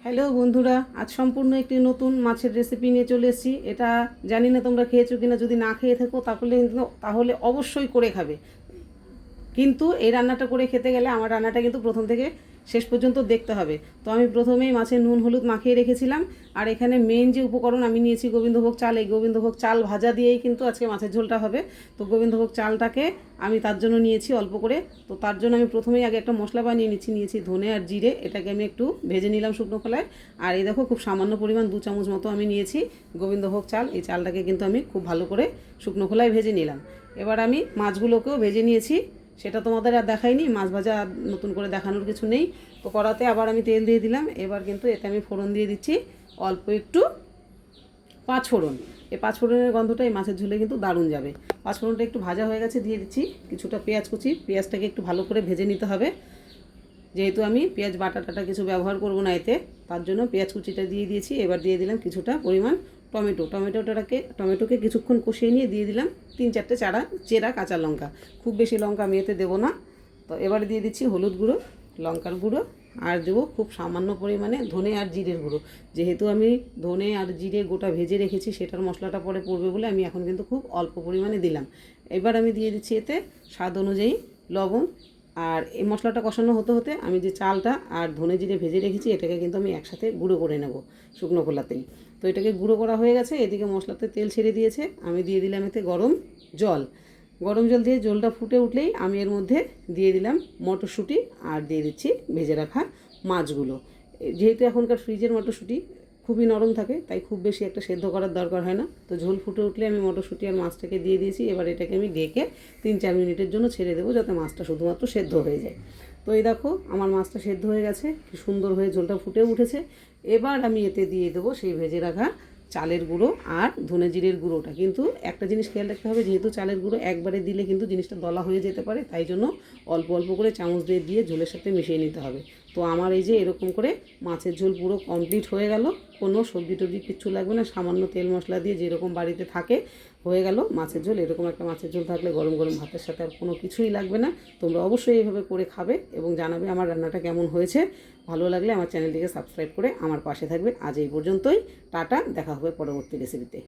Hello বন্ধুরা, আজ সম্পূর্ণ একটি নতুন মাছের রেসিপি নিয়ে চলে এসেছি। এটা জানি না তোমরা খেয়েছো কিনা, যদি না খেয়ে থাকো তাহলে অবশ্যই করে খাবে। কিন্তু এই রান্নাটা করে খেতে গেলে আমার রান্নাটা কিন্তু প্রথম থেকে শেষ পর্যন্ত দেখতে হবে। তো আমি প্রথমেই মাছের নুন হলুদ মাখিয়ে রেখেছিলাম। আর এখানে মেন যে উপকরণ আমি নিয়েছি গোবিন্দভোগ চাল। এই গোবিন্দভোগ চাল ভাজা দিয়েই কিন্তু আজকে মাছের ঝোলটা হবে। তো গোবিন্দভোগ চালটাকে আমি তার জন্য নিয়েছি অল্প করে। তো তার জন্য আমি প্রথমেই আগে একটা মশলা বানিয়ে নিয়েছি ধনে আর জিরে। এটাকে আমি একটু ভেজে নিলাম শুকনো খোলায়। আর এই দেখো খুব সামান্য পরিমাণ 2 চামচ মতো আমি নিয়েছি গোবিন্দভোগ চাল। এই চালটাকে কিন্তু আমি খুব ভালো করে শুকনো খোলায় ভেজে নিলাম। এবার আমি মাছগুলোকেও ভেজে নিয়েছি, সেটা তোমাদের আর দেখাইনি। মাছ ভাজা নতুন করে দেখানোর কিছু নেই। তো কড়াতে আবার আমি তেল দিয়ে দিলাম। এবার কিন্তু এতে আমি ফোড়ন দিয়ে দিচ্ছি অল্প একটু পাঁচফোড়ন। এই পাঁচফোড়নের গন্ধটা এই মাছের ঝোলে কিন্তু দারুণ যাবে। পাঁচফোড়নটা একটু ভাজা হয়ে গেছে, দিয়ে দিচ্ছি কিছুটা পেঁয়াজ কুচি। পেঁয়াজটাকে একটু ভালো করে ভেজে নিতে হবে, যেহেতু আমি পেঁয়াজ বাটা কিছু ব্যবহার করব না এতে, তার জন্য পেঁয়াজ কুচিটা দিয়ে দিয়েছি। এবার দিয়ে দিলাম কিছুটা পরিমাণ টমেটোকে কিছুক্ষণ কষিয়ে নিয়ে দিয়ে দিলাম 3-4টে চেরা কাঁচা লঙ্কা। খুব বেশি লঙ্কা আমি এতে দেবো না। তো এবারে দিয়ে দিচ্ছি হলুদ গুঁড়ো, লঙ্কার গুঁড়ো, আর দেবো খুব সামান্য পরিমাণে ধনে আর জিরের গুঁড়ো। যেহেতু আমি ধনে আর জিরে গোটা ভেজে রেখেছি, সেটার মশলাটা পরে পড়বে বলে আমি এখন কিন্তু খুব অল্প পরিমাণে দিলাম। এবার আমি দিয়ে দিচ্ছি এতে স্বাদ অনুযায়ী লবণ। আর এই মশলাটা কষানো হতে হতে আমি যে চালটা আর ধনে জিরে ভেজে রেখেছি, এটাকে কিন্তু আমি একসাথে গুঁড়ো করে নেব শুকনো খোলাতেই। তো এটাকে গুঁড়ো করা হয়ে গেছে। এদিকে মশলাতে তেল ছেড়ে দিয়েছে। আমি দিয়ে দিলাম এতে গরম জল দিয়ে জলটা ফুটে উঠলেই আমি এর মধ্যে দিয়ে দিলাম মটরশুঁটি আর দিয়ে দিচ্ছি ভেজে রাখা মাছগুলো। যেহেতু এখনকার ফ্রিজের মটরশুঁটি খুবই নরম থাকে, তাই খুব বেশি একটা সেদ্ধ করার দরকার হয় না। তো ঝোল ফুটে উঠলে আমি মটরশুঁটি আর মাছটাকে দিয়ে দিয়েছি। এবার এটাকে আমি ঢেকে 3-4 মিনিটের জন্য ছেড়ে দেবো, যাতে মাছটা শুধুমাত্র সেদ্ধ হয়ে যায়। তো এই দেখো আমার মাছটা সেদ্ধ হয়ে গেছে, কি সুন্দর হয়ে ঝোলটা ফুটে উঠেছে। এবার আমি এতে দিয়ে দেবো সেই ভেজে রাখা চালের গুঁড়ো আর ধনে জিরের গুঁড়োটা। কিন্তু একটা জিনিস খেয়াল রাখতে হবে, যেহেতু চালের গুঁড়ো একবারে দিলে কিন্তু জিনিসটা দলা হয়ে যেতে পারে, তাই জন্য অল্প অল্প করে চামচ দিয়ে ঝোলের সাথে মিশিয়ে নিতে হবে। তো আমার এই যে এরকম করে মাছের ঝোল পুরো কমপ্লিট হয়ে গেল। কোনো সবজি টবজি কিচ্ছু লাগবে না, সামান্য তেল মশলা দিয়ে যেরকম বাড়িতে থাকে হয়ে গেল মাছের ঝোল। এরকম একটা মাছের ঝোল থাকলে গরম গরম ভাতের সাথে আর কোনো কিছুই লাগবে না। তোমরা অবশ্যই এইভাবে করে খাবে এবং জানাবে আমার রান্নাটা কেমন হয়েছে। ভালো লাগলে আমার চ্যানেলটিকে সাবস্ক্রাইব করে আমার পাশে থাকবে। আজ এই পর্যন্তই, টাটা, দেখা হবে পরবর্তী রেসিপিতে।